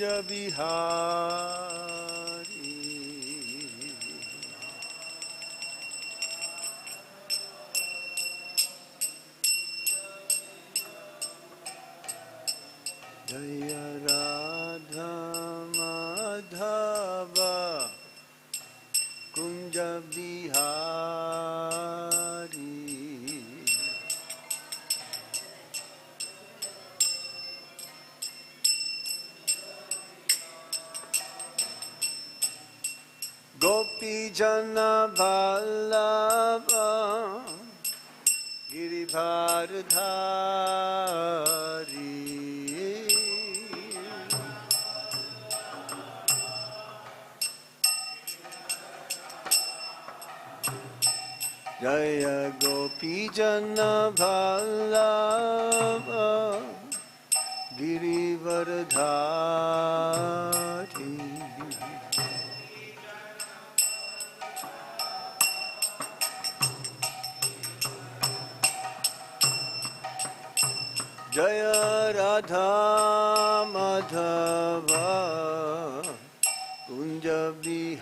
kunja bihari. Jaya Radha Madhava kunja bihari. Gopi Jana Vallabha Girivardhari. Jaya Gopi Jana Vallabha Girivardhari. Jaya Radha Madhava Kunja Bihari.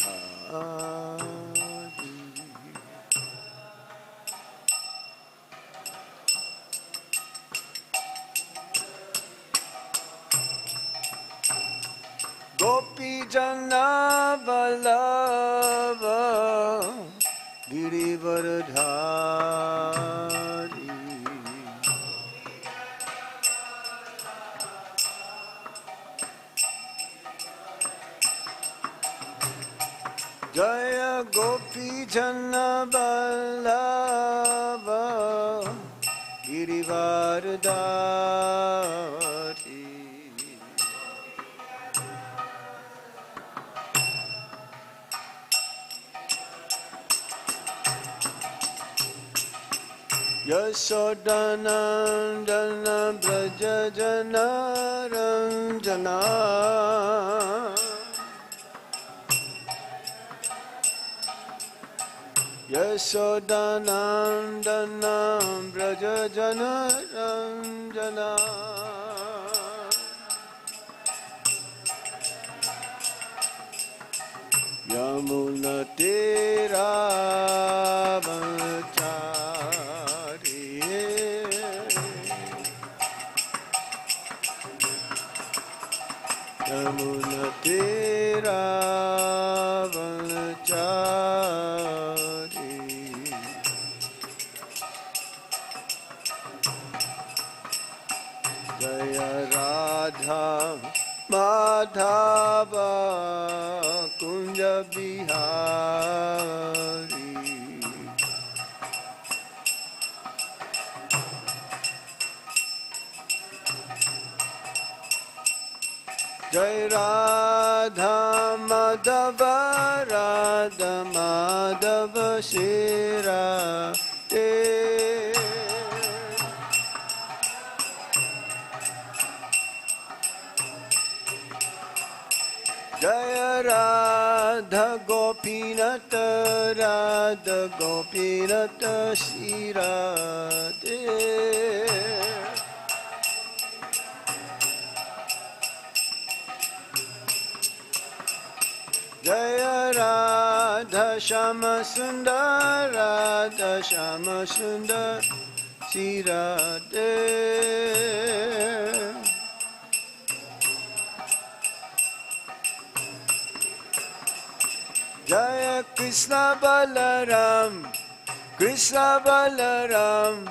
Gopi Jana Vallabha Girivardhari. Jaya Gopi Jana Vallabha Girivardhari. Yashodanandana Braja Jana Ranjana. Yashodanandana Braja Jana Ranjana. Yamuna Tera Vachari. Yamuna Tera Vachari. Jaya Radha Madhava Kunja Bihari. Jai Radha Madhava Radha Madhava Shira Jaya Radha Gopinata Radha Gopinata Shira Jaya Radha Shama Sundar Radha Shama Sundar Shira Jaya Krishna Balaram Krishna Balaram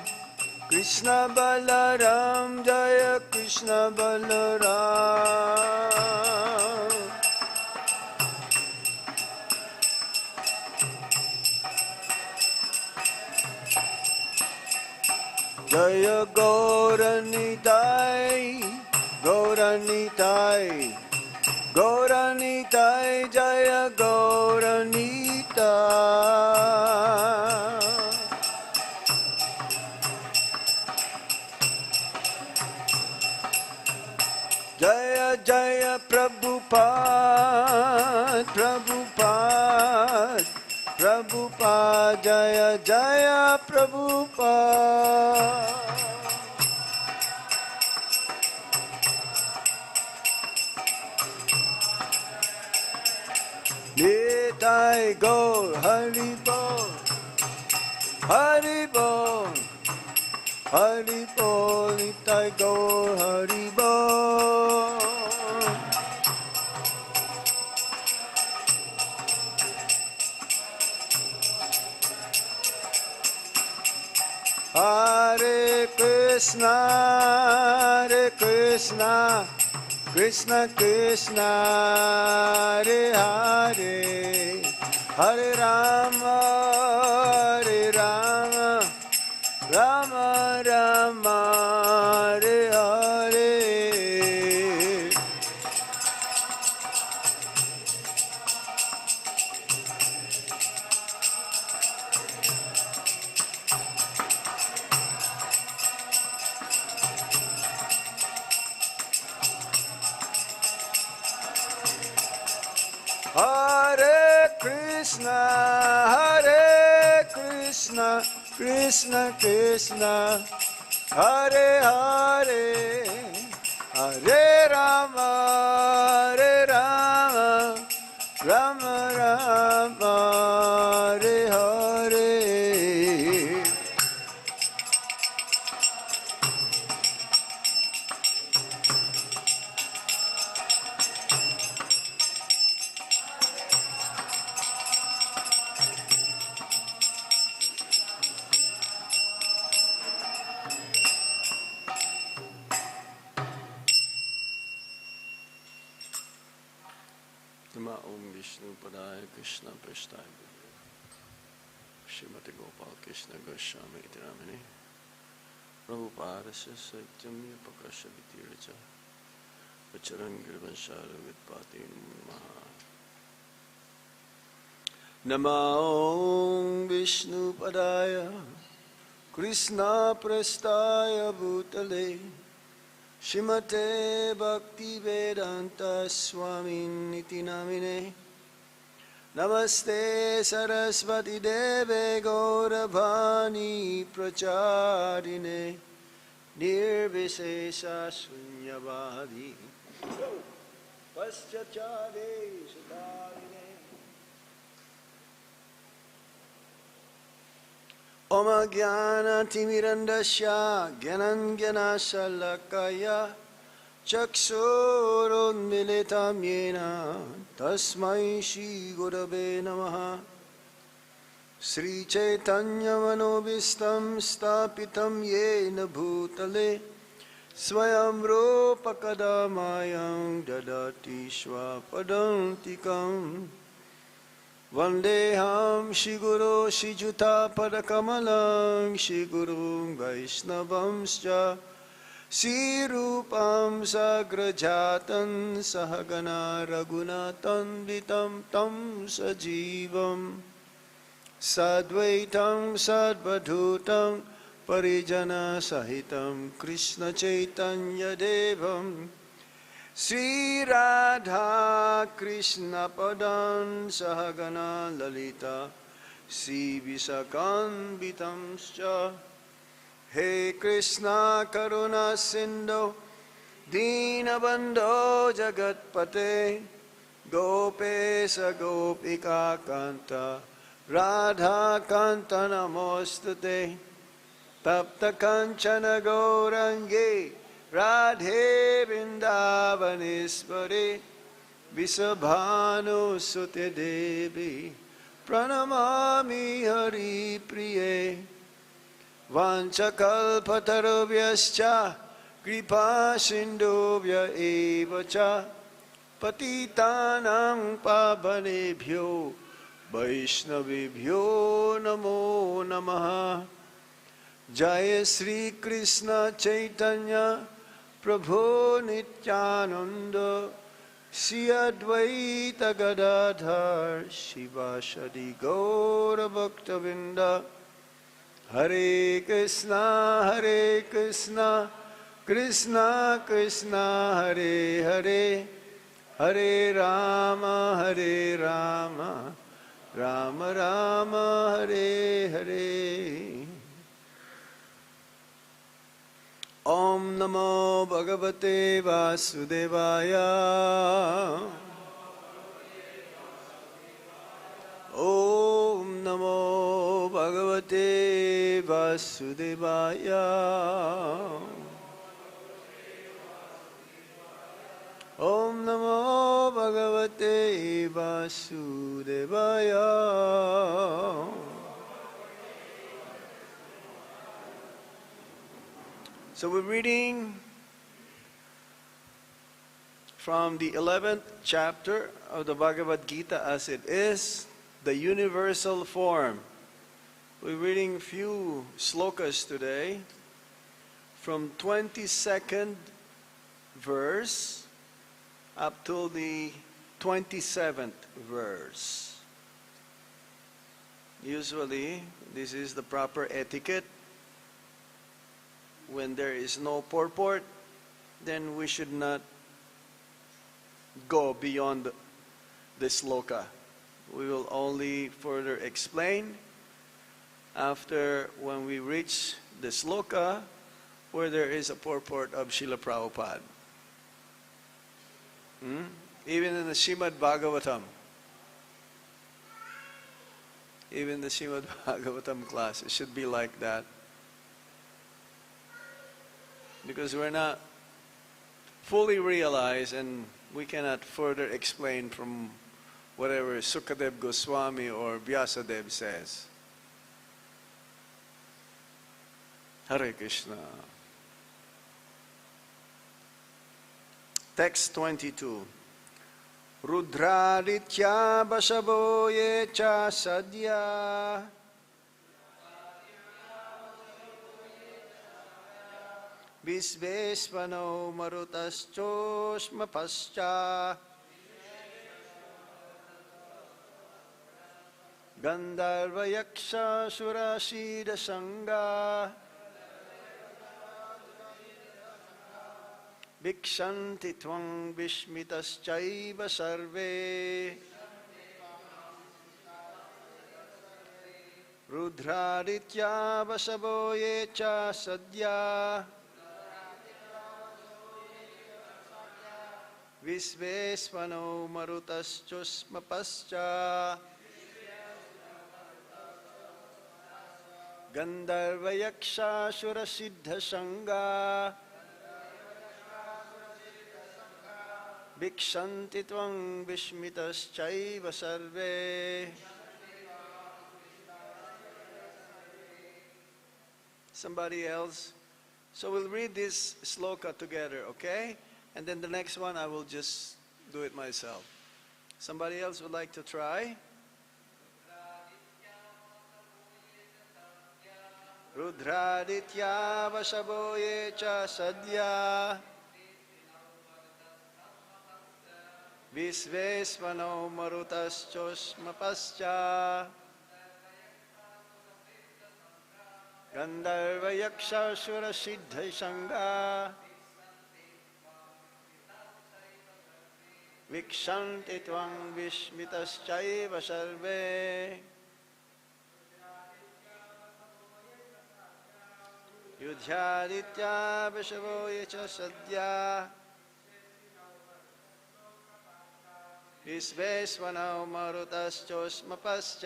Krishna Balaram Jaya Krishna Balaram Jaya Gauranitai Gauranitai Gauranitai Jaya Gauranitai Jaya Jaya Prabhupada Prabhupada Prabhupada Jaya Jaya Prabhupada Nitai Gaur Hari Bol, Hari Bol, Hari Bol, Nitai Gaur Hari Bol. Hare Krishna, Krishna Krishna, Hare Hare, Hare Rama, Hare Rama, Rama Rama, Hare Hare. Hare Krishna, Krishna Krishna, Hare Hare, Hare Rama, Hare Rama, Rama Rama, Hare Hare. Om Vishnu Padaya Krishna Prasthaya Srimati Gopal Krishna Goswami Itiramani Prabhupada Satyamya Pakasha Vitiracha Vacharangirvanshara Vitpati Nama Om Vishnu Padaya Krishna Prasthaya Bhutale Srimate Bhakti Vedanta Swami Niti Namine Namaste Sarasvati Deve Gauravani Pracharine Nirvisesha Sunyavadi Paschachade Sudarine Om Jnana Timirandasya Gyanan Gyanashalakaya Chakshurunmilitam Yena Tasmai Shri Gurave Namaha Sri Chaitanya Manobhistam Stapitam Yena Bhutale Swayam Rupa Kadamayam Dadati Shvapadantikam Vandeham Shri Guru Shri Juta Padakamalam Shri Guru Vaishnavamscha Shri Rupam Sagrajatan Sahagana Raghunatan Vitam Tam Sajivam Sadvaitam Sadvadhutam Parijana Sahitam Krishna Chaitanya Devam Sri Radha Krishna Padan Sahagana Lalita Sri Visakanvitamscha He Krishna Karuna Sindhu Dinabandho Jagatpate Gopesa Gopika Kanta Radha Kanta Namostate Tapta Kanchana Gaurange Radhe Vindavanesvare Visabhanu Sute Devi Pranamami Hari Priye Vanchakalpatarubhyascha Kripa Sindhubhya Evacha Patitanang Pavanebhyo Vaishnavibhyo Namo Namaha Jaya Sri Krishna Chaitanya Prabhu Nityananda Sri Advaita Gadadhar Shivashadi Gaura Bhaktavinda Hare Krishna Krishna Krishna Hare Hare Hare Rama Rama Rama Hare Hare Om Namo Bhagavate Vasudevaya Vasudevaya. Om Namo Bhagavate Vasudevaya. So we're reading from the 11th chapter of the Bhagavad Gita as it is, the universal form. We're reading a few slokas today from 22nd verse up till the 27th verse. Usually, this is the proper etiquette. When there is no purport, then we should not go beyond the sloka. We will only further explain after when we reach the sloka where there is a purport of Srila Prabhupada. Even in the Srimad Bhagavatam, even the Srimad Bhagavatam class, it should be like that. Because we're not fully realized and we cannot further explain from whatever Sukadev Goswami or Vyasadeva says. Hare Krishna. Text 22. Rudrādityā vasavo yecha sādhyā. Viśve śvinau marutaś coṣmapāś. Gandharva-yakṣāsura-siddha-saṅghā. Viśante tvāṁ vismitāś caiva sarve. Rudrādityā vasavo yecha sādhyā. Viśve śvinau marutaś coṣmapāś. Gandharva-yakṣāsura-siddha-saṅghā. Viśante tvāṁ vismitāś caiva sarve. Somebody else? So we'll read this sloka together, okay? And then the next one I will just do it myself. Somebody else would like to try? Rudrādityā vasavo yecha sādhyā. Viśve śvinau marutaś coṣmapāś. Gandharva-yakṣāsura-siddha-saṅghā. Viśante tvāṁ vismitāś caiva sarve. Ādityāḥ vasavo yecha sādhyā. Viśve śvinau marutaś coṣmapāś.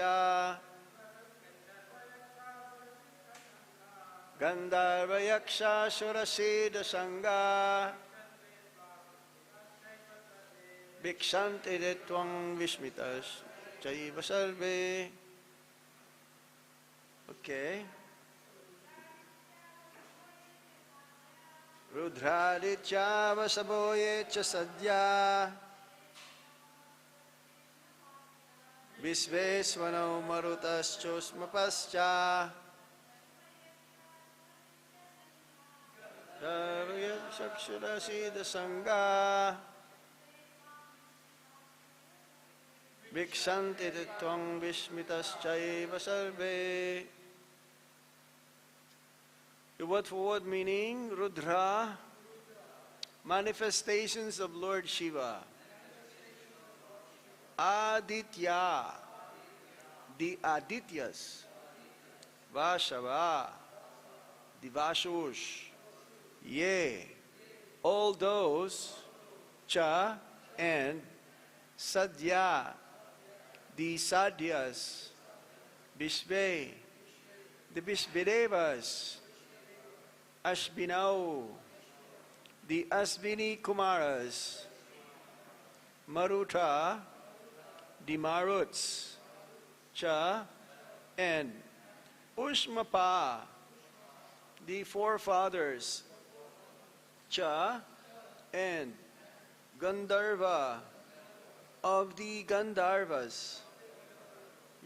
Gandharva-yakṣāsura-siddha-saṅghā. Viśante tvāṁ vismitāś caiva sarve. Okay. Rudrādityā vasavo yecha sādhyā. Viśve śvinau marutaś coṣmapāś. Gandharva-yakṣāsura-siddha-saṅghā. Viśante tvāṁ vismitāś caiva sarve. The word for word meaning, Rudra, manifestations of Lord Śiva. Ādityāḥ, the Ādityas. Vasavaḥ, the Vasus. Yea, all those, cha, and sādhyā, the Sādhyas. Viśve, the Viśvedevas, Aśvinau, the Aśvinī-kumāras, marutaḥ, the marutaś, and uṣma-pāḥ, the forefathers, and gandharva of the gandharvas,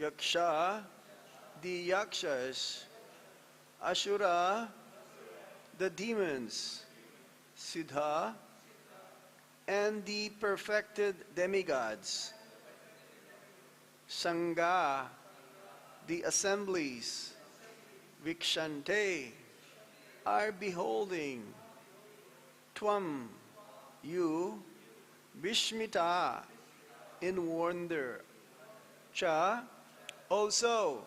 yaksha, the yakshas, asura, the demons, siddha, and the perfected demigods, saṅghā, the assemblies, vīkṣante, are beholding tvāṁ, you, vismitāś, in wonder, also,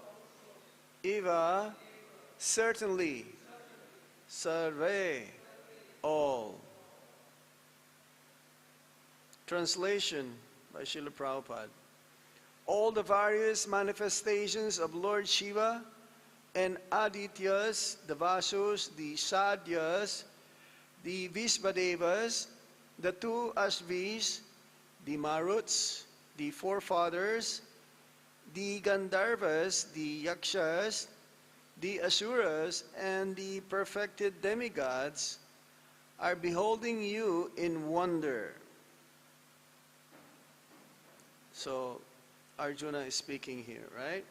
eva, certainly, sarve, all. Translation by Srila Prabhupada. All the various manifestations of Lord Śiva and Ādityas, the Vasus, the Sādhyas, the Viśvedevas, the two Aśvīs, the marutaś, the forefathers, the gandharvas, the yakshas, the asuras, and the perfected demigods are beholding you in wonder. So, Arjuna is speaking here, right?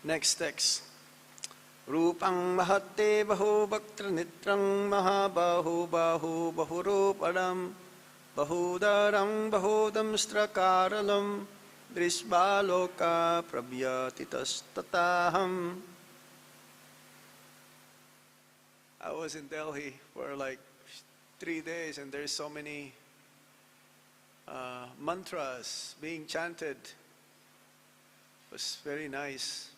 Next text. Rupang mahatte bahu bhaktra nitrang mahabahu bahu bahurupadam bahudaram bahudam strakaralam drisbaloka pravyatitas tataham. I was in Delhi for like 3 days and there's so many mantras being chanted. It was very nice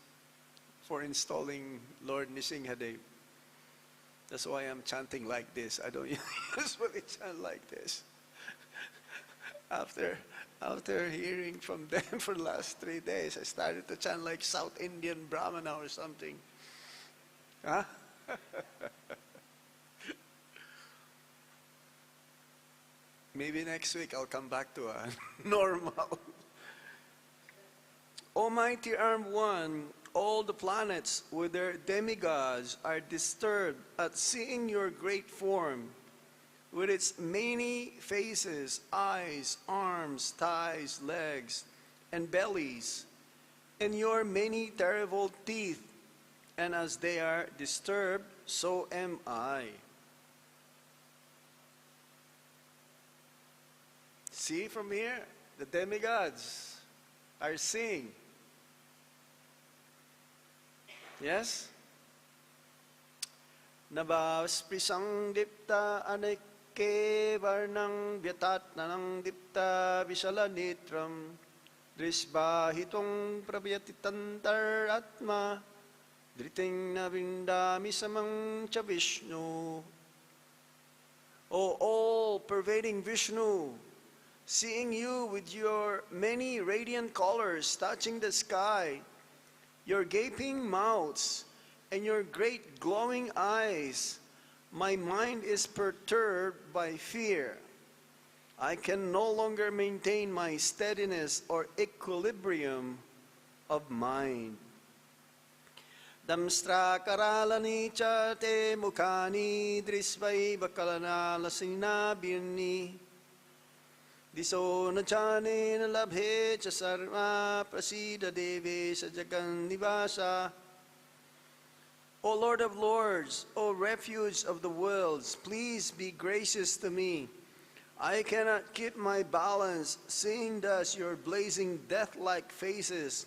for installing Lord Nrsimhadev. That's why I'm chanting like this. I don't usually chant like this. After hearing from them for the last 3 days, I started to chant like South Indian Brahmana or something. Huh? Maybe next week I'll come back to a normal. Almighty Armed One, all the planets with their demigods are disturbed at seeing your great form, with its many faces, eyes, arms, thighs, legs, and bellies, and your many terrible teeth. And as they are disturbed, so am I. See from here, the demigods are seeing. Yes? Navasprisang dipta anike varnang vyatatnanang dipta visalanitram drisbahitong pravyatitantar atma driting na vindami samang cha Vishnu. O all-pervading Vishnu, seeing you with your many radiant colors touching the sky, your gaping mouths, and your great glowing eyes, my mind is perturbed by fear. I can no longer maintain my steadiness or equilibrium of mind. Damstra karalani cha te mukhani drisvai vakalana lasina birni diso na chane na labhe cha sarva prasida deve sa jagan nivasa. O Lord of Lords, O refuge of the worlds, please be gracious to me. I cannot keep my balance, seeing thus your blazing death-like faces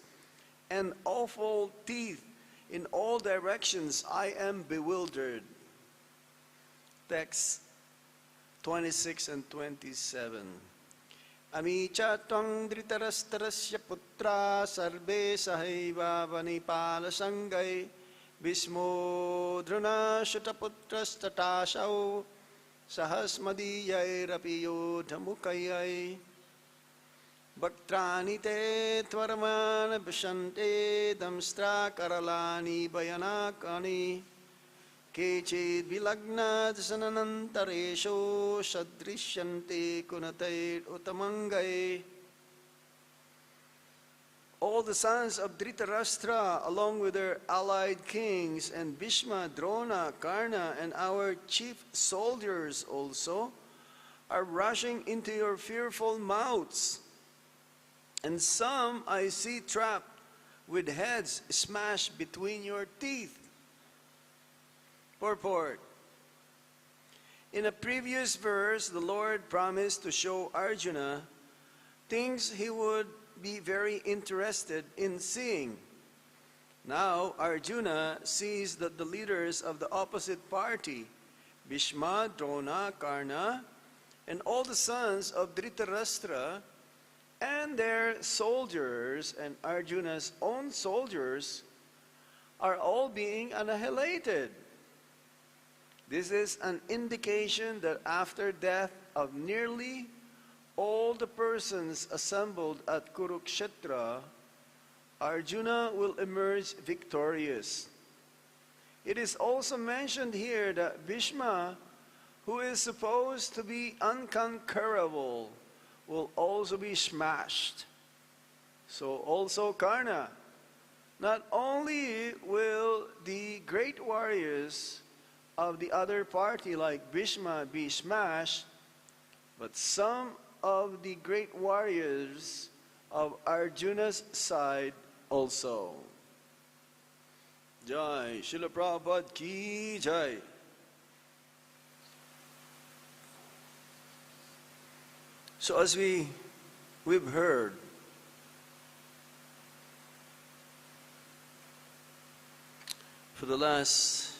and awful teeth in all directions. I am bewildered. Text 26 and 27. Amicha tvang dhritarashtarasya putra sarve sahaiva vanipala sangai Bhismo drona shataputrastatasau sahasmadiyai rapi yodhamukayai. Bhaktrani te tvarmana viśvante damstra karalani bayanakani kechid vilagnat sananantaresho sadrishyante kunatait utamangai. All the sons of Dhritarashtra, along with their allied kings, and Bhishma, Drona, Karna, and our chief soldiers also, are rushing into your fearful mouths. And some I see trapped with heads smashed between your teeth. Purport. In a previous verse, the Lord promised to show Arjuna things he would be very interested in seeing. Now Arjuna sees that the leaders of the opposite party, Bhishma, Drona, Karna, and all the sons of Dhritarashtra, and their soldiers and Arjuna's own soldiers are all being annihilated. This is an indication that after death of nearly all the persons assembled at Kurukshetra, Arjuna will emerge victorious. It is also mentioned here that Bhishma, who is supposed to be unconquerable, will also be smashed. So also Karna. Not only will the great warriors of the other party like Bhishma be smashed, but some of the great warriors of Arjuna's side also. Jai Srila Prabhupada ki jai. So as we've heard, for the last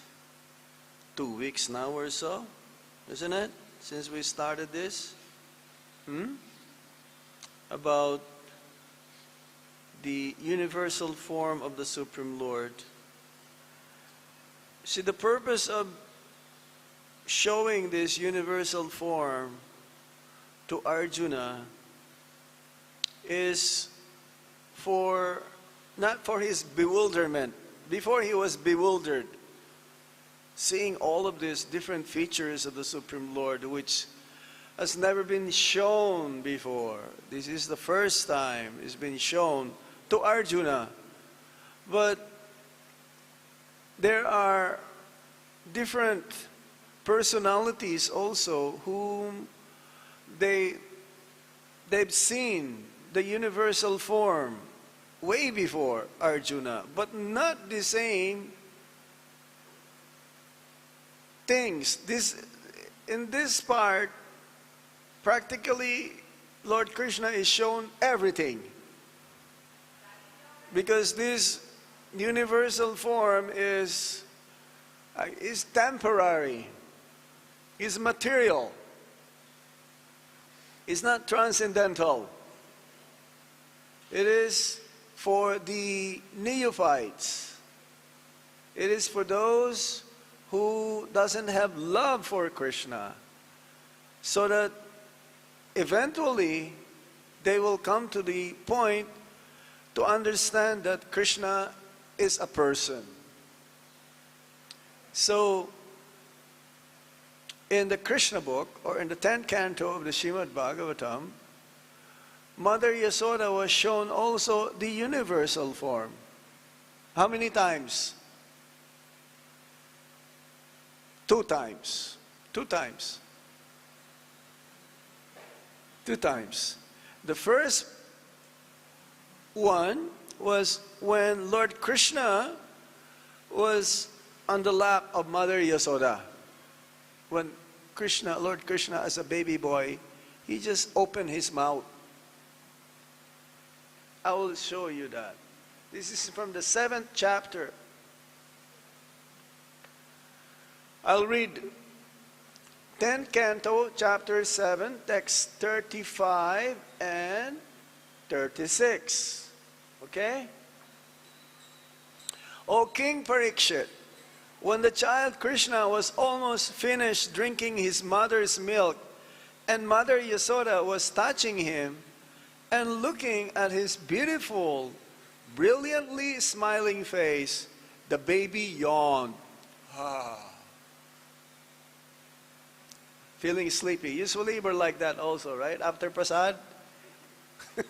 2 weeks now or so, isn't it? Since we started this, about the universal form of the Supreme Lord. See, the purpose of showing this universal form to Arjuna is not for his bewilderment. Before he was bewildered, seeing all of these different features of the Supreme Lord, which has never been shown before. This is the first time it's been shown to Arjuna. But there are different personalities also whom they've seen the universal form way before Arjuna, but not the same things. In this part, practically, Lord Krishna is shown everything. Because this universal form is temporary, is material, is not transcendental. It is for the neophytes. It is for those who doesn't have love for Krishna, so that eventually they will come to the point to understand that Krishna is a person. So in the Krishna book, or in the 10th canto of the Srimad Bhagavatam, Mother Yasoda was shown also the universal form. How many times? 2 times. 2 times. 2 times. The first one was when Lord Krishna was on the lap of Mother Yasoda. When Lord Krishna as a baby boy, he just opened his mouth. I will show you that. This is from the 7th chapter. I'll read 10th canto, chapter 7, text 35 and 36. Okay? O King Parikshit, when the child Krishna was almost finished drinking his mother's milk, and Mother Yasoda was touching him, And looking at his beautiful, brilliantly smiling face, the baby yawned. Feeling sleepy. Usually we're like that also, right? After prasad,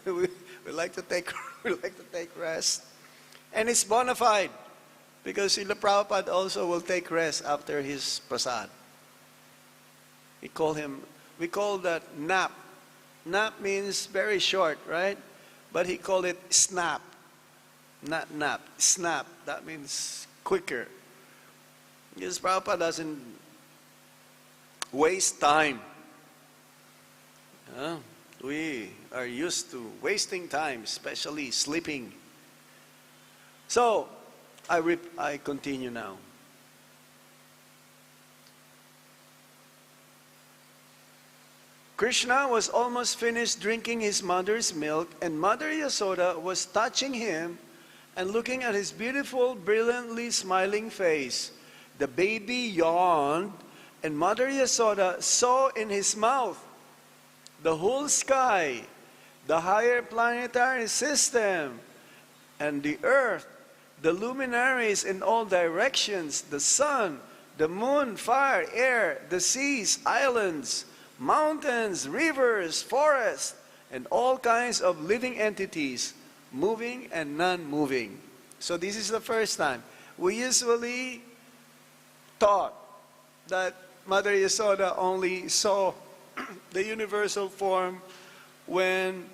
we like to take rest. And it's bona fide, because Srila Prabhupada also will take rest after his prasad. We call that nap. Nap means very short, right? But he called it snap. Not nap, snap. That means quicker. Because Prabhupada doesn't waste time. We are used to wasting time, especially sleeping. So, I continue now. Krishna was almost finished drinking his mother's milk, and Mother Yasoda was touching him and looking at his beautiful, brilliantly smiling face. The baby yawned, and Mother Yasoda saw in his mouth the whole sky, the higher planetary system, and the earth, the luminaries in all directions, the sun, the moon, fire, air, the seas, islands, mountains, rivers, forests, and all kinds of living entities, moving and non-moving. So this is the first time. We usually thought that Mother Yasoda only saw the universal form when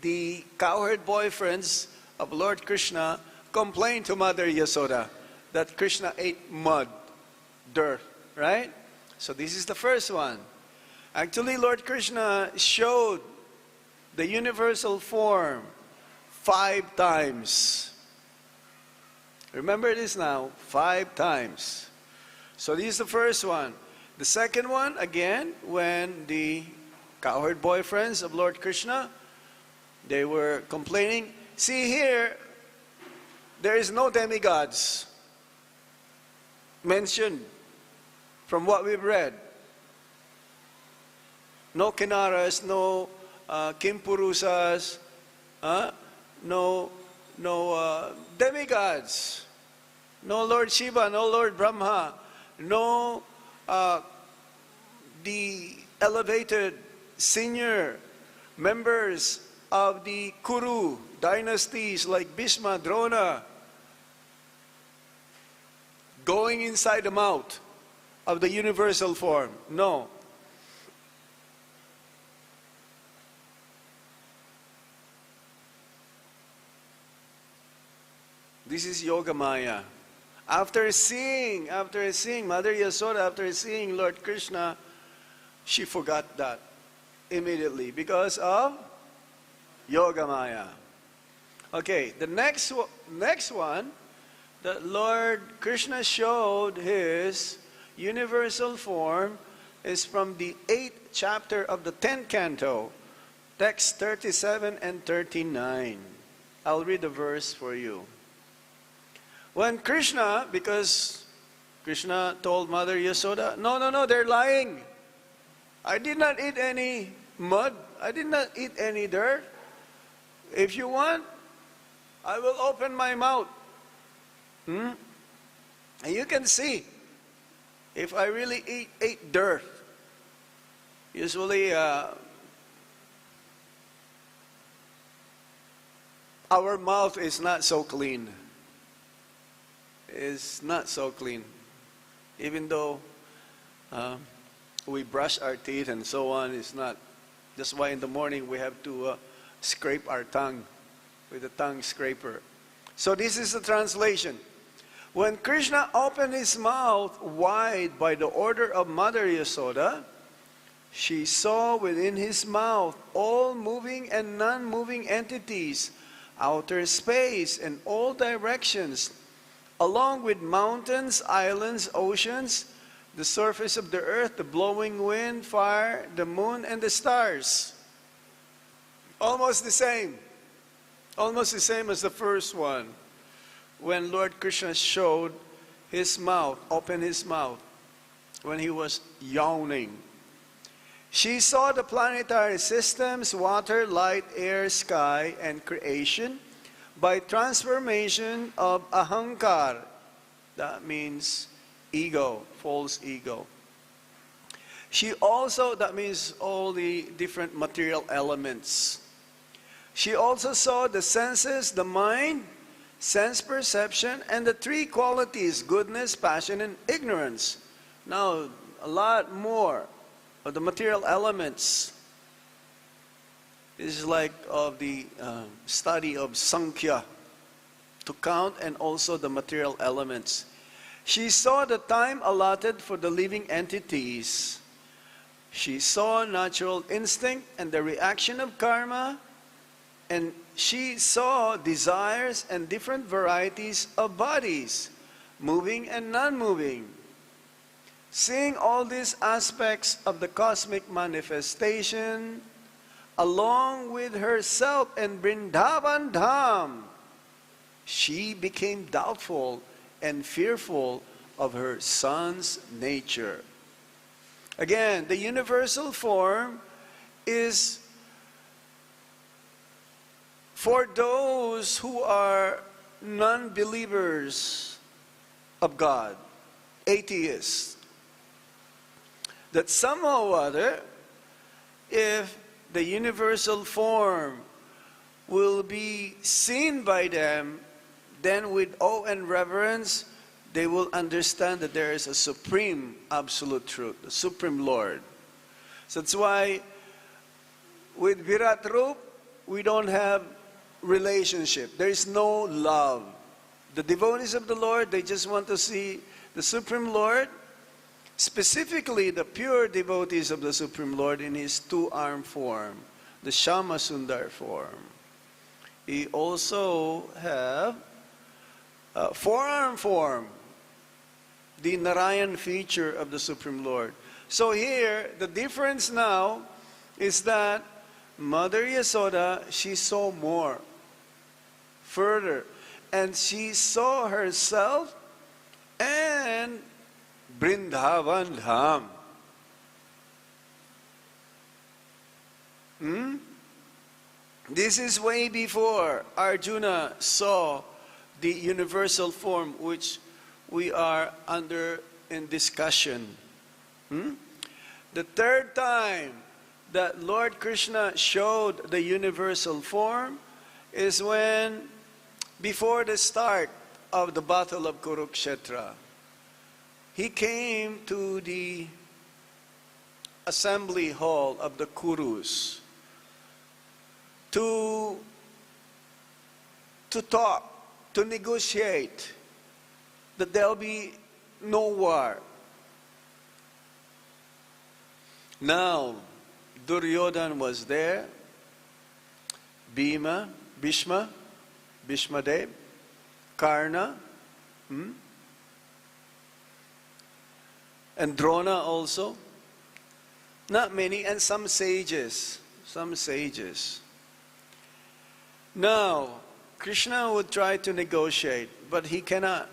the cowherd boyfriends of Lord Krishna complained to Mother Yasoda that Krishna ate mud, dirt, right? So this is the first one. Actually, Lord Krishna showed the universal form 5 times. Remember this now, 5 times. So this is the first one. The second one, again, when the cowherd boyfriends of Lord Krishna, they were complaining, see here, there is no demigods mentioned from what we've read. No Kinaras, no Kimpurusas, no demigods, no Lord Śiva, no Lord Brahma, no the elevated senior members of the Kuru dynasties like Bhishma, Drona, going inside the mouth of the universal form. No. This is Yoga Maya. After seeing Mother Yasoda, after seeing Lord Krishna, she forgot that immediately because of Yoga Maya. Okay, the next one, that Lord Krishna showed his universal form is from the 8th chapter of the 10th canto, text 37 and 39. I'll read the verse for you. When Krishna, because Krishna told Mother Yasoda, no, they're lying. I did not eat any mud. I did not eat any dirt. If you want, I will open my mouth. And you can see if I really ate dirt. Usually, our mouth is not so clean. Is not so clean. Even though we brush our teeth and so on, it's not. That's why in the morning we have to scrape our tongue with a tongue scraper. So this is the translation. When Krishna opened his mouth wide by the order of Mother Yasoda, she saw within his mouth all moving and non-moving entities, outer space and all directions, along with mountains, islands, oceans, the surface of the earth, the blowing wind, fire, the moon, and the stars. Almost the same. Almost the same as the first one. When Lord Krishna showed his mouth, opened his mouth, when he was yawning. She saw the planetary systems, water, light, air, sky, and creation by transformation of ahankar. That means ego, false ego. She also, that means all the different material elements. She also saw the senses, the mind, sense perception, and the three qualities, goodness, passion, and ignorance. Now, a lot more of the material elements. This is like of the study of Sankhya, to count, and also the material elements. She saw the time allotted for the living entities. She saw natural instinct and the reaction of karma, and she saw desires and different varieties of bodies, moving and non-moving. Seeing all these aspects of the cosmic manifestation, along with herself and Vrindavan Dham, she became doubtful and fearful of her son's nature. Again, the universal form is for those who are non-believers of God, atheists. That somehow or other, if the universal form will be seen by them, then with awe and reverence, they will understand that there is a supreme absolute truth, the supreme Lord. So that's why with Virat Rup, we don't have relationship. There is no love. The devotees of the Lord, they just want to see the supreme Lord, specifically the pure devotees of the Supreme Lord in his two-armed form, the Shama Sundar form. He also have a four-armed form, the Narayan feature of the Supreme Lord. So here, the difference now is that Mother Yasoda, she saw more, further, and she saw herself and Vrindavan Dham. This is way before Arjuna saw the universal form which we are under in discussion. The third time that Lord Krishna showed the universal form is when, before the start of the battle of Kurukshetra, he came to the assembly hall of the Kurus to talk, to negotiate that there will be no war. Now, Duryodhana was there, Bhishma, Bhishmadev, Karna, and Drona also. Not many, and some sages. Now, Krishna would try to negotiate, but he cannot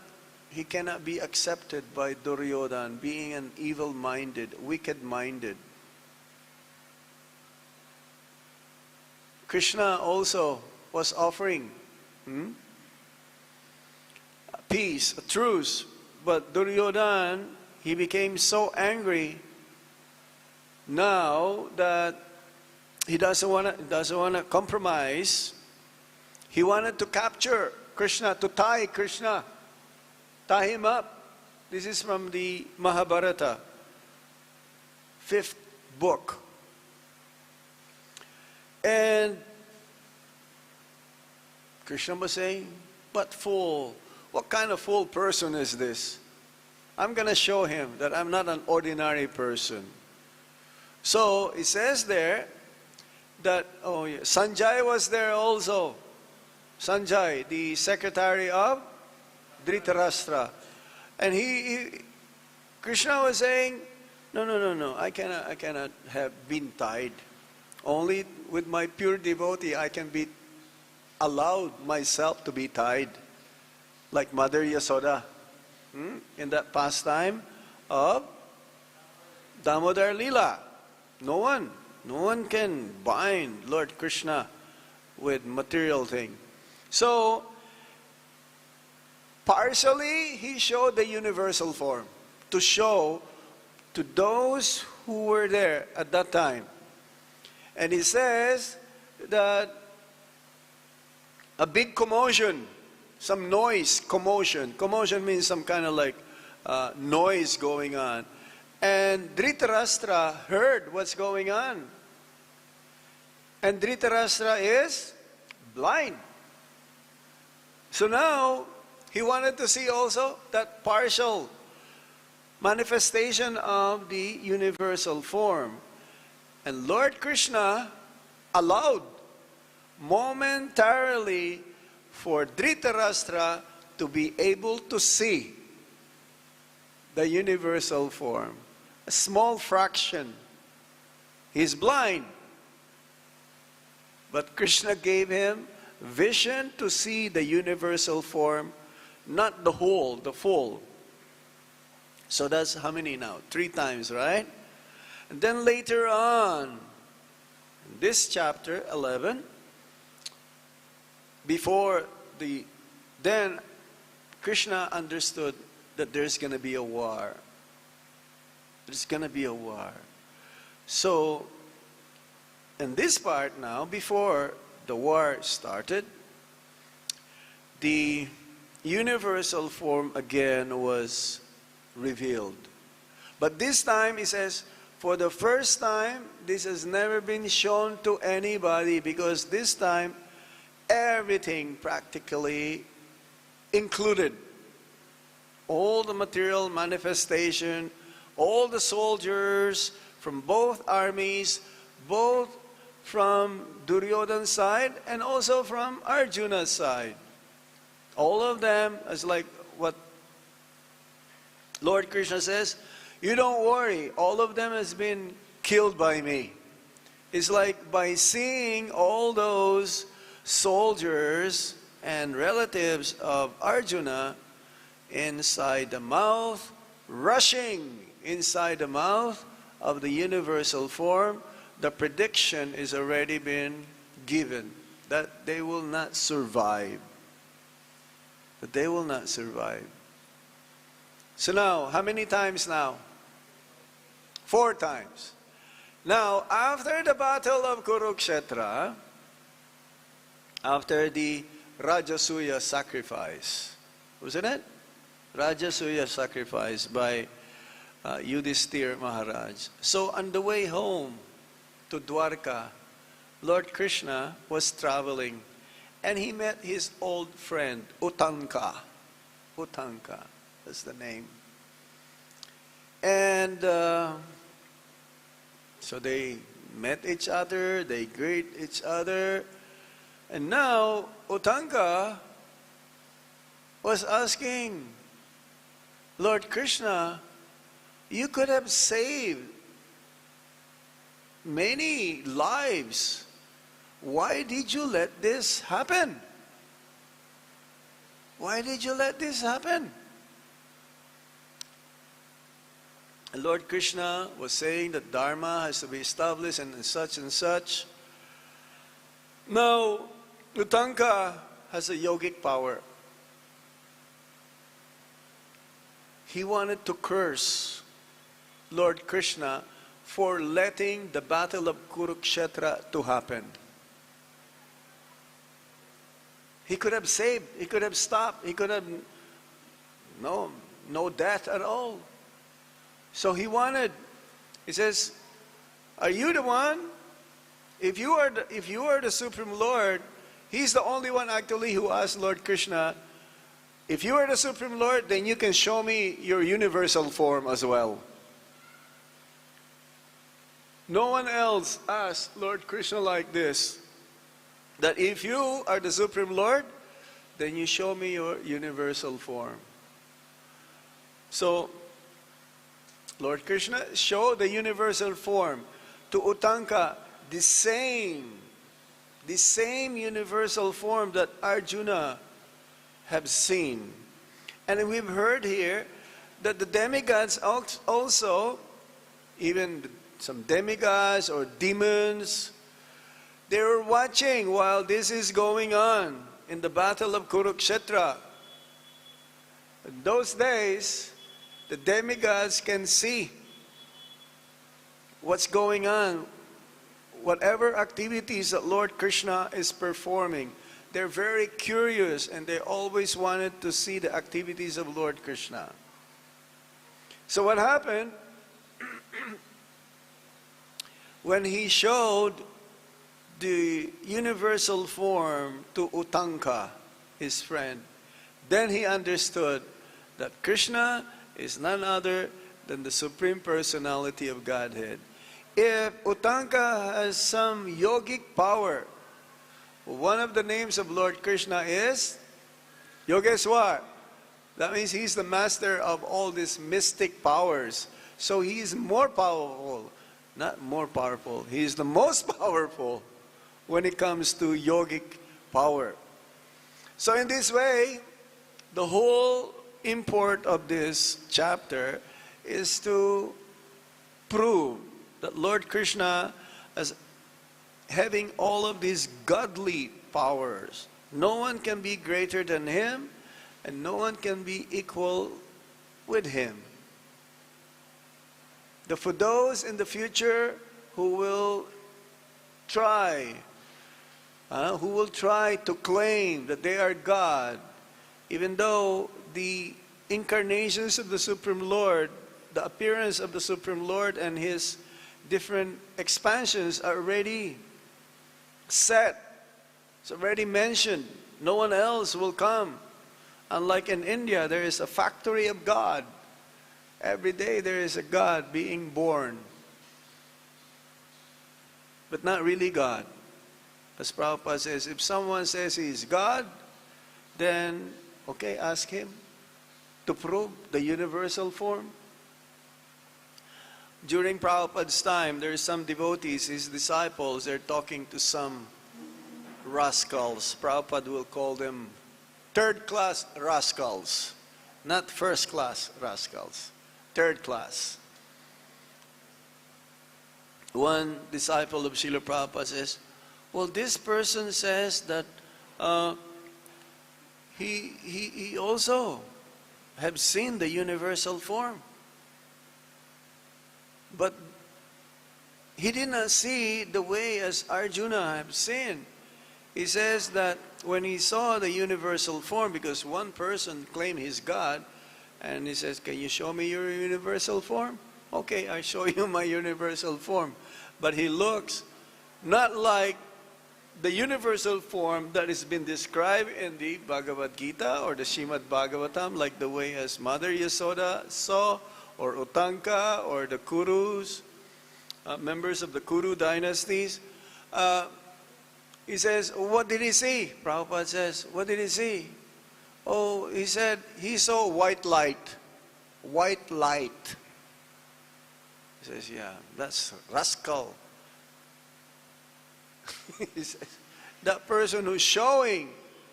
be accepted by Duryodhana, being an evil-minded, wicked-minded. Krishna also was offering peace, a truce, but Duryodhana, he became so angry now that he doesn't want to compromise. He wanted to capture Krishna, to tie Krishna, tie him up. This is from the Mahabharata, 5th book. And Krishna was saying, "But fool, what kind of fool person is this? I'm going to show him that I'm not an ordinary person." So it says there that, Sanjay was there also. Sanjay, the secretary of Dhritarashtra. And Krishna was saying, no, I cannot have been tied. Only with my pure devotee I can be allowed myself to be tied. Like Mother Yasoda in that pastime of Damodar Lila. No one. No one can bind Lord Krishna with material thing. So, partially, he showed the universal form to show to those who were there at that time. And he says that a big commotion, some noise, commotion. Commotion means some kind of like noise going on. And Dhritarashtra heard what's going on. And Dhritarashtra is blind. So now, he wanted to see also that partial manifestation of the universal form. And Lord Krishna allowed momentarily for Dhritarashtra to be able to see the universal form. A small fraction. He's blind. But Krishna gave him vision to see the universal form, not the whole, the full. So that's how many now? 3 times, right? And then later on, in this chapter 11, then Krishna understood that there's going to be a war. There's going to be a war. So, in this part now, before the war started, the universal form again was revealed. But this time, he says, for the first time, this has never been shown to anybody, because this time, everything practically included. All the material manifestation, all the soldiers from both armies, both from Duryodhana's side and also from Arjuna's side. All of them, as like what Lord Krishna says, you don't worry, all of them has been killed by me. It's like by seeing all those soldiers and relatives of Arjuna inside the mouth, rushing inside the mouth of the universal form, the prediction is already been given that they will not survive. That they will not survive. So now, how many times now? 4 times. Now, after the battle of Kurukshetra, after the Rajasuya sacrifice, wasn't it? Rajasuya sacrifice by Yudhishthira Maharaj. So on the way home to Dwarka, Lord Krishna was traveling and he met his old friend Utanka. Utanka, that's the name. And so they met each other, they greet each other. And now Utanka was asking Lord Krishna, you could have saved many lives. Why did you let this happen? Why did you let this happen? And Lord Krishna was saying that Dharma has to be established and such and such. Now, Utanka has a yogic power. He wanted to curse Lord Krishna for letting the battle of Kurukshetra to happen. He could have saved, he could have stopped, he could have no death at all. So he says, are you the one? If you are the Supreme Lord, he's the only one actually who asked Lord Krishna, if you are the Supreme Lord, then you can show me your universal form as well. No one else asked Lord Krishna like this, that if you are the Supreme Lord, then you show me your universal form. So, Lord Krishna showed the universal form to Utanka, the same universal form that Arjuna have seen. And we've heard here that the demigods also, even some demigods or demons. They were watching while this is going on in the battle of Kurukshetra. In those days, the demigods can see what's going on. Whatever activities that Lord Krishna is performing, they're very curious and they always wanted to see the activities of Lord Krishna. So what happened? When he showed the universal form to Utanka, his friend, then he understood that Krishna is none other than the Supreme Personality of Godhead. If Utanka has some yogic power, one of the names of Lord Krishna is Yogeshwar. That means he's the master of all these mystic powers. So he's more powerful, not more powerful, he's the most powerful when it comes to yogic power. So in this way, the whole import of this chapter is to prove that Lord Krishna is having all of these godly powers. No one can be greater than him, and no one can be equal with him. For those in the future who will try to claim that they are God, even though the incarnations of the Supreme Lord, the appearance of the Supreme Lord and his different expansions are already set. It's already mentioned. No one else will come. Unlike in India, there is a factory of God. Every day there is a God being born. But not really God. As Prabhupada says, if someone says he is God, then, okay, ask him to prove the universal form. During Prabhupada's time, there are some devotees, his disciples, they're talking to some rascals. Prabhupada will call them third-class rascals, not first-class rascals, third class. One disciple of Srila Prabhupada says, well, this person says that he also have seen the universal form. But he did not see the way as Arjuna have seen. He says that when he saw the universal form, because one person claimed he's God, and he says, can you show me your universal form? Okay, I show you my universal form. But he looks not like the universal form that has been described in the Bhagavad Gita or the Srimad Bhagavatam, like the way as Mother Yasoda saw, or Utanka, or the Kurus, members of the Kuru dynasties. He says, what did he see? Prabhupada says, what did he see? Oh, he said, he saw white light. White light. He says, yeah, that's rascal. He says, that person who's showing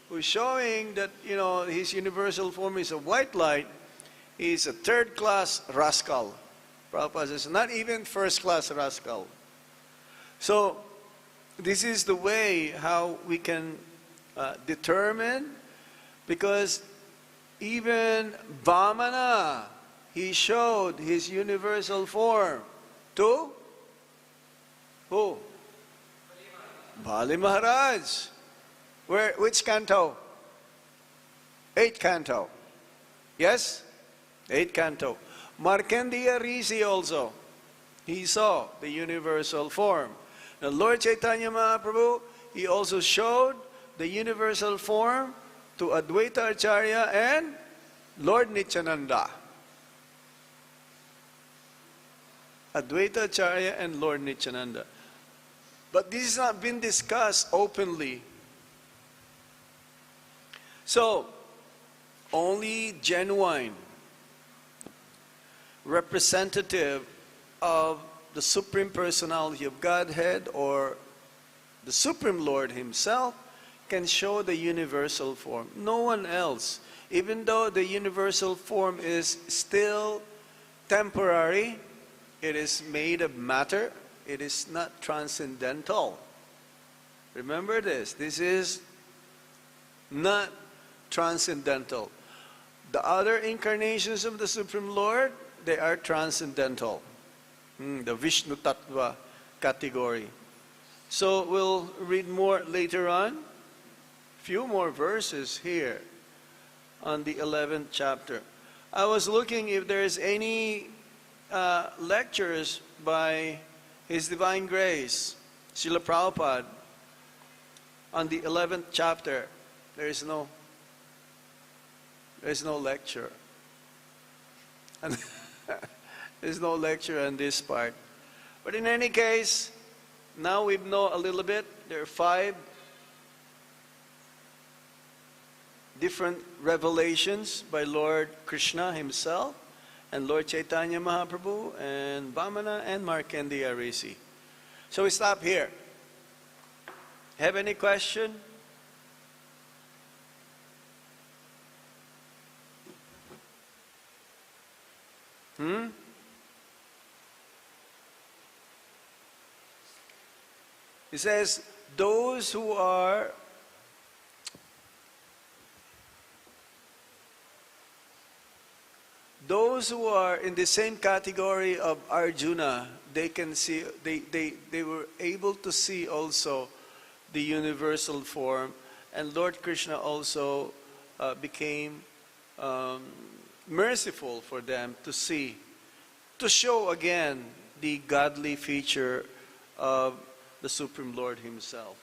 that, you know, his universal form is a white light, he's a third-class rascal. Prabhupada says, not even first-class rascal. So, this is the way how we can determine, because even Vamana, he showed his universal form to who? Bali Maharaj. Which canto? 8th canto. Yes? 8th canto. Markandeya Rishi also, he saw the universal form. Now Lord Chaitanya Mahaprabhu, he also showed the universal form to Advaita Acharya and Lord Nityananda. Advaita Acharya and Lord Nityananda. But this has not been discussed openly. So, only genuine representative of the Supreme Personality of Godhead or the Supreme Lord Himself can show the universal form. No one else. Even though the universal form is still temporary, it is made of matter. It is not transcendental. Remember this. This is not transcendental. The other incarnations of the Supreme Lord, they are transcendental. The Vishnu Tattva category. So we'll read more later on. Few more verses here on the 11th chapter. I was looking if there's any lectures by His Divine Grace, Srila Prabhupada, on the 11th chapter. There's no lecture. And there's no lecture on this part. But in any case, now we know a little bit. There are 5 different revelations by Lord Krishna Himself and Lord Chaitanya Mahaprabhu and Vamana and Markandeya Rishi. So we stop here. Have any question? It says, those who are in the same category of Arjuna, they can see, they were able to see also the universal form, and Lord Krishna also became merciful for them to see, to show again the godly feature of the Supreme Lord Himself.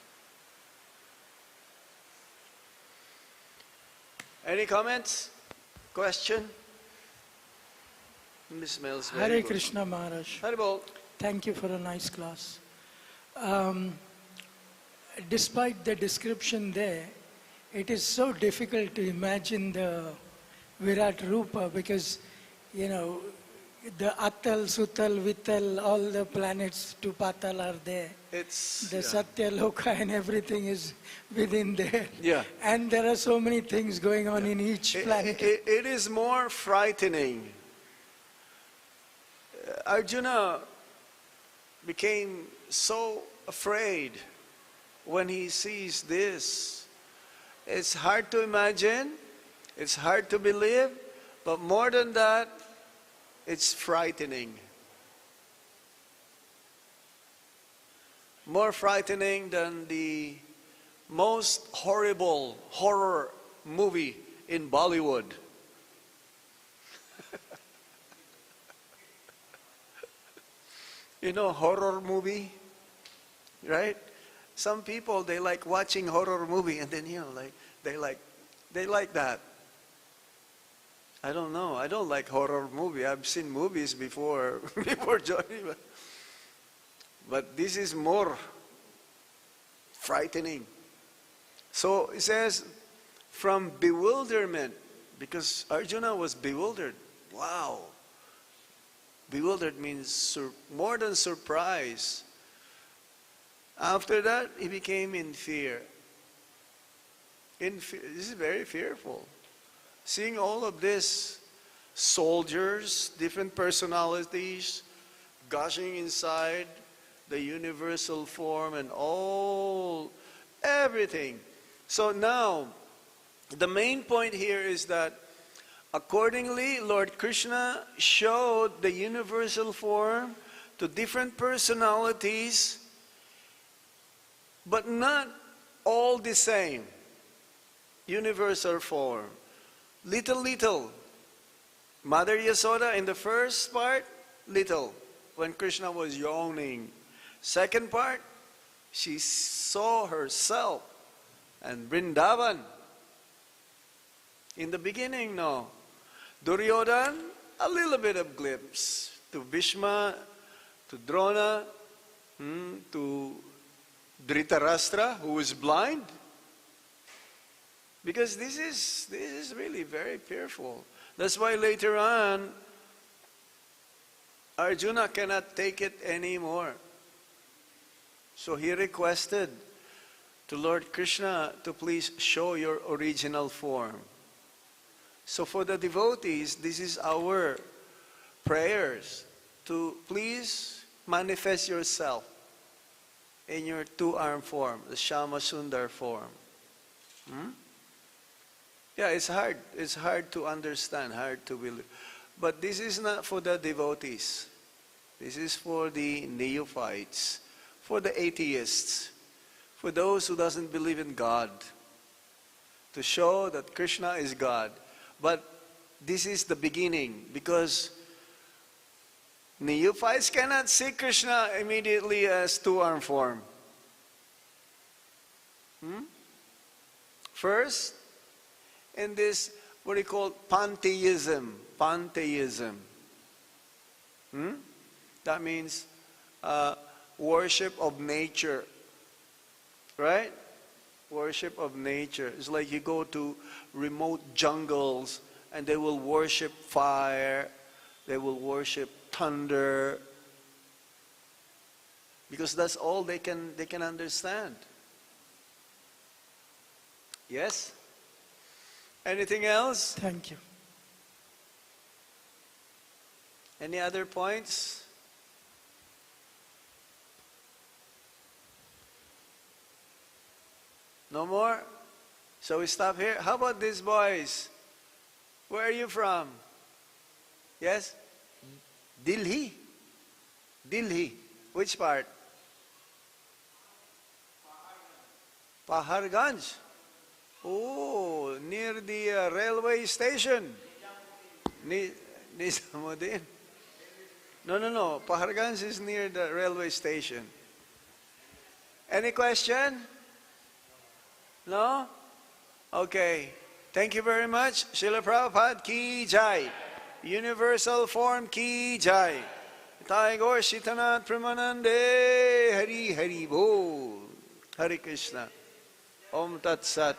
Any comments? Question? This smells very Hare good. Krishna Maharaj. Haribol. Thank you for a nice class. Despite the description there, it is so difficult to imagine the Virat Rupa because, you know, the Atal, Sutal, Vital, all the planets to Patal are there. It's The Satya Loka and everything is within there. Yeah. And there are so many things going on in each planet. It is more frightening. Arjuna became so afraid when he sees this. It's hard to imagine, it's hard to believe, but more than that, it's frightening. More frightening than the most horrible horror movie in Bollywood. You know, horror movie, right? Some people, they like watching horror movie and then, you know, like they like that. I don't know. I don't like horror movie. I've seen movies before joining, but this is more frightening. So it says, from bewilderment, because Arjuna was bewildered. Wow. Bewildered means more than surprise. After that, he became in fear. This is very fearful. Seeing all of this, soldiers, different personalities, gushing inside the universal form and everything. So now, the main point here is that accordingly, Lord Krishna showed the universal form to different personalities, but not all the same universal form. Little. Mother Yasoda in the first part, little, when Krishna was yawning. Second part, she saw herself and Vrindavan. In the beginning, no. Duryodhan, a little bit of glimpse. To Bhishma, to Drona, to Dhritarashtra, who was blind. Because this is really very fearful. That's why later on, Arjuna cannot take it anymore. So he requested to Lord Krishna to please show your original form. So for the devotees, this is our prayers, to please manifest yourself in your two-arm form, the Shama Sundar form. Yeah, it's hard. It's hard to understand, hard to believe. But this is not for the devotees. This is for the neophytes, for the atheists, for those who doesn't believe in God, to show that Krishna is God. But this is the beginning, because neophytes cannot see Krishna immediately as two-arm form. First, in this, what do you call, pantheism. Pantheism. That means worship of nature. Right? Worship of nature. It's like you go to remote jungles and they will worship fire, they will worship thunder, because that's all they can understand. Yes? Anything else? Thank you. Any other points? No more? So we stop here. How about these boys? Where are you from? Yes? Delhi? Delhi. Which part? Paharganj. Oh, near the railway station. Nizamuddin. No. Paharganj is near the railway station. Any question? No? Okay. Thank you very much. Srila Prabhupada ki jai. Universal form ki jai. Nitai Gaur Sitanath Pramanande. Hari Hari Bol. Hare Krishna. Om Tat Sat.